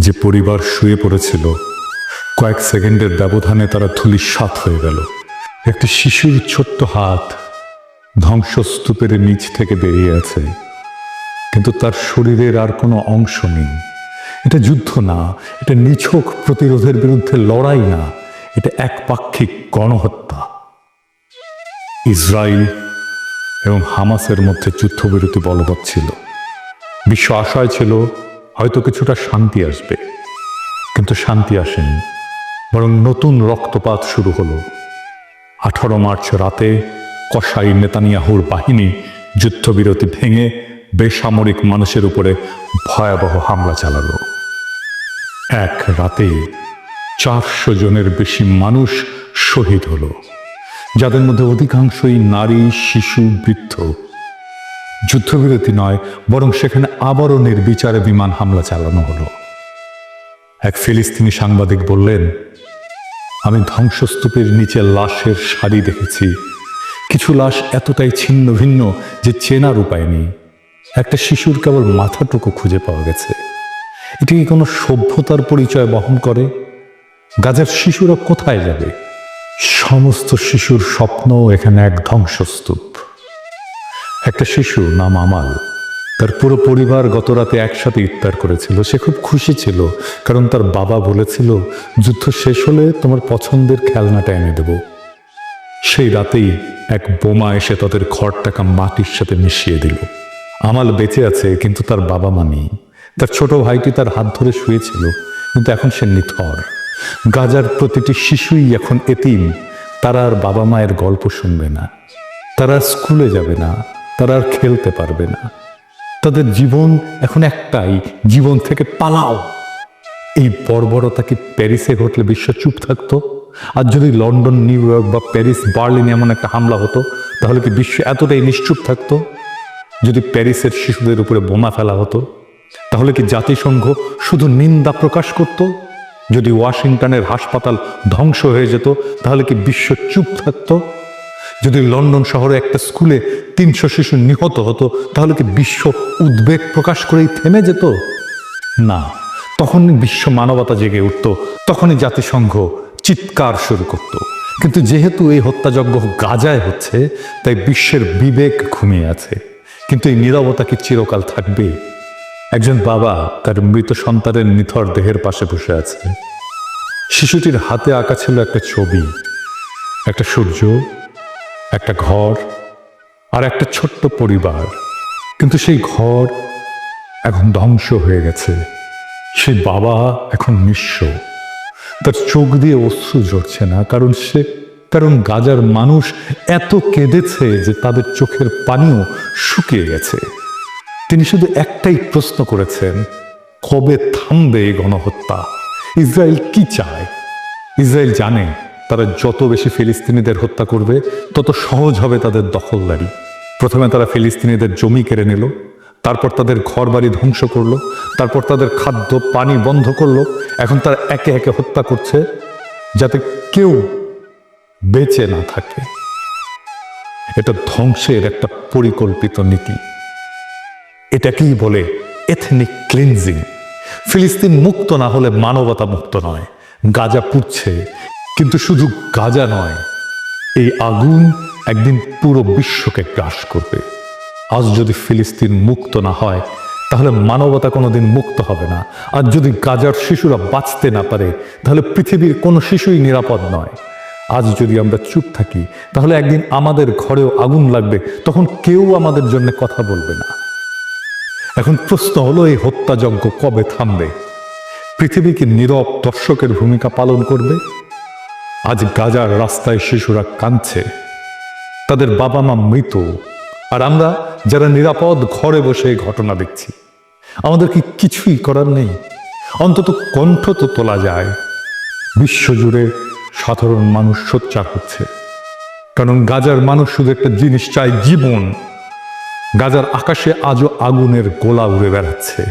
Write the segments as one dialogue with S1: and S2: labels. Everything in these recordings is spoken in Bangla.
S1: যে পরিবার শুয়ে পড়েছিল, কয়েক সেকেন্ডের ব্যবধানে তারা ধূলিসাৎ হয়ে গেল। একটি শিশুর ছোট্ট হাত ধ্বংসস্তূপের নিচ থেকে বেরিয়ে আছে, কিন্তু তার শরীরের আর কোনো অংশ নেই। এটা যুদ্ধ না, এটা নিছক প্রতিরোধের বিরুদ্ধে লড়াই না, এটা একপাক্ষিক গণহত্যা। ইসরায়েল এবং হামাসের মধ্যে যুদ্ধবিরতি বলবৎ ছিল। বিশ্ব আশায় ছিল হয়তো কিছুটা শান্তি আসবে, কিন্তু শান্তি আসেনি, বরং নতুন রক্তপাত শুরু হলো। 18 মার্চ রাতে কসাই নেতানিয়াহুর বাহিনী যুদ্ধবিরতি ভেঙে বেসামরিক মানুষের উপরে ভয়াবহ হামলা চালালো। এক রাতে 400 জনের বেশি মানুষ শহীদ হলো, যাদের মধ্যে অধিকাংশই নারী, শিশু, বৃদ্ধ। যুদ্ধবিরতি নয়, বরং সেখানে আবারও নির্বিচারে বিমান হামলা চালানো হলো। এক ফিলিস্তিনি সাংবাদিক বললেন, আমি ধ্বংসস্তূপের নিচে লাশের সারি দেখেছি। কিছু লাশ এতটাই ছিন্ন ভিন্ন যে চেনার উপায় নেই। একটা শিশুর কেবল মাথাটুকু খুঁজে পাওয়া গেছে। এটি কি কোনো সভ্যতার পরিচয় বহন করে? গাজার শিশুরা কোথায় যাবে? সমস্ত শিশুর স্বপ্ন এখানে এক ধ্বংসস্তূপ। একটা শিশু নাম আমাল, তার পুরো পরিবার গত রাতে একসাথে ইফতার করেছিল। সে খুব খুশি ছিল, কারণ তার বাবা বলেছিল, যুদ্ধ শেষ হলে তোমার পছন্দের খেলনাটা এনে দেব। সেই রাতেই এক বোমা এসে তাদের ঘরটাকে মাটির সাথে মিশিয়ে দিল। আমাল বেঁচে আছে, কিন্তু তার বাবা মা নেই। তার ছোট ভাইটি তার হাত ধরে শুয়েছিল, কিন্তু এখন সে নিথর। গাজার প্রতিটি শিশুই এখন এতিম। তারা আর বাবা মায়ের গল্প শুনবে না, তারা আর স্কুলে যাবে না, তারা আর খেলতে পারবে না। তাদের জীবন এখন একটাই, জীবন থেকে পালাও। এই বর্বরতা কি প্যারিসে ঘটলে বিশ্ব চুপ থাকতো? আর যদি লন্ডন, নিউ ইয়র্ক বা প্যারিস, বার্লিনে এমন একটা হামলা হতো, তাহলে কি বিশ্ব এতটাই নিশ্চুপ থাকতো? যদি প্যারিসের শিশুদের উপরে বোমা ফেলা হতো, তাহলে কি জাতিসংঘ শুধু নিন্দা প্রকাশ করত? যদি ওয়াশিংটনের হাসপাতাল ধ্বংস হয়ে যেত, তাহলে কি বিশ্ব চুপ থাকতো? যদি লন্ডন শহরে একটা স্কুলে 300 শিশু নিহত হতো, তাহলে কি বিশ্ব উদ্বেগ প্রকাশ করেই থেমে যেত? না, তখনই বিশ্ব মানবতা জেগে উঠত, তখনই জাতিসংঘ চিৎকার শুরু করত। কিন্তু যেহেতু এই হত্যাযজ্ঞ গাজায় হচ্ছে, তাই বিশ্বের বিবেক ঘুমিয়ে আছে। কিন্তু এই নীরবতা কি চিরকাল থাকবে? একজন বাবা তার মৃত সন্তানের নিথর দেহের পাশে বসে আছে। শিশুটির হাতে আঁকা ছিল একটা ছবি, একটা সূর্য, একটা ঘর আর একটা ছোট্ট পরিবার। কিন্তু সেই ঘর এখন ধ্বংস হয়ে গেছে। সেই বাবা এখন নিঃস্ব। তার চোখ দিয়ে অশ্রু ঝরছে না, কারণ গাজার মানুষ এত কেঁদেছে যে তাদের চোখের পানিও শুকিয়ে গেছে। তিনি শুধু একটাই প্রশ্ন করেছেন, কবে থামবে এই গণহত্যা? ইসরায়েল কি চায়? ইসরায়েল জানে তারা যত বেশি ফিলিস্তিনিদের হত্যা করবে, তত সহজ হবে তাদের দখলদারি। প্রথমে তারা ফিলিস্তিনিদের জমি কেড়ে নিল, তারপর তাদের ঘর বাড়ি ধ্বংস করলো, তারপর তাদের খাদ্য পানি বন্ধ করলো। এখন তারা একে একে হত্যা করছে, যাতে কেউ বেঁচে না থাকে। এটা ধ্বংসের একটা পরিকল্পিত নীতি। এটাকেই বলে এথনিক ক্লিনজিং। ফিলিস্তিন মুক্ত না হলে মানবতা মুক্ত নয়। গাজা পুড়ছে, কিন্তু শুধু গাজা নয়, এই আগুন একদিন পুরো বিশ্বকে গ্রাস করবে। আজ যদি ফিলিস্তিন মুক্ত না হয়, তাহলে মানবতা কোনোদিন মুক্ত হবে না। আর যদি গাজার শিশুরা বাঁচতে না পারে, তাহলে পৃথিবীর কোনো শিশুই নিরাপদ নয়। আজ যদি আমরা চুপ থাকি, তাহলে একদিন আমাদের ঘরেও আগুন লাগবে, তখন কেউ আমাদের জন্য কথা বলবে না। এখন প্রশ্ন হলো, এই হত্যাযজ্ঞ কবে থামবে? পৃথিবী কি নীরব দর্শকের ভূমিকা পালন করবে? আজ গাজার রাস্তায় শিশুরা কাঁদছে, তাদের বাবা মা মৃত, আর আমরা যারা নিরাপদ ঘরে বসে এই ঘটনা দেখছি। আমাদের কি কিছুই করার নেই? অন্তত কণ্ঠ তো তোলা যায়। বিশ্বজুড়ে সাধারণ মানুষ সোচ্চার হচ্ছে, কারণ গাজার মানুষ শুধু একটা জিনিস চায়, জীবন। গাজার আকাশে আজও আগুনের গোলা উড়ে বেড়াচ্ছে।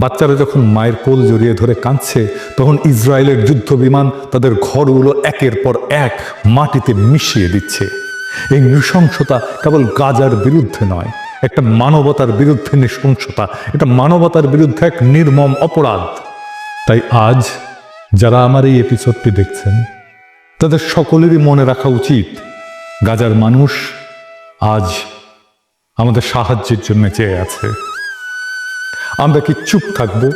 S1: বাচ্চারা যখন মায়ের কোল জড়িয়ে ধরে কাঁদছে, তখন ইসরায়েলের যুদ্ধ বিমান তাদের ঘরগুলো একের পর এক মাটিতে মিশিয়ে দিচ্ছে। এই নৃশংসতা কেবল গাজার বিরুদ্ধে নয়, একটা মানবতার বিরুদ্ধে নৃশংসতা। এটা মানবতার বিরুদ্ধে এক নির্মম অপরাধ। তাই আজ যারা আমার এই এপিসোডটি দেখছেন তাদের সকলেরই মনে রাখা উচিত গাজার মানুষ আজ আমাদের সাহায্যের জন্য চেয়ে আছে। আমরা কি চুপ থাকবো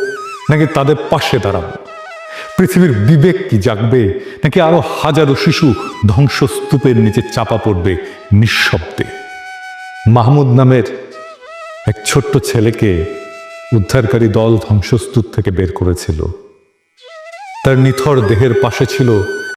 S1: নাকি তাদের পাশে দাঁড়াবো? পৃথিবীর বিবেক কি জাগবে নাকি আরো হাজারো শিশু ধ্বংসস্তূপের নিচে চাপা পড়বে নিঃশব্দে? মাহমুদ নামের এক ছোট্ট ছেলেকে উদ্ধারকারী দল ধ্বংসস্তূপ থেকে বের করেছিল। তার নিথর দেহের পাশে ছিল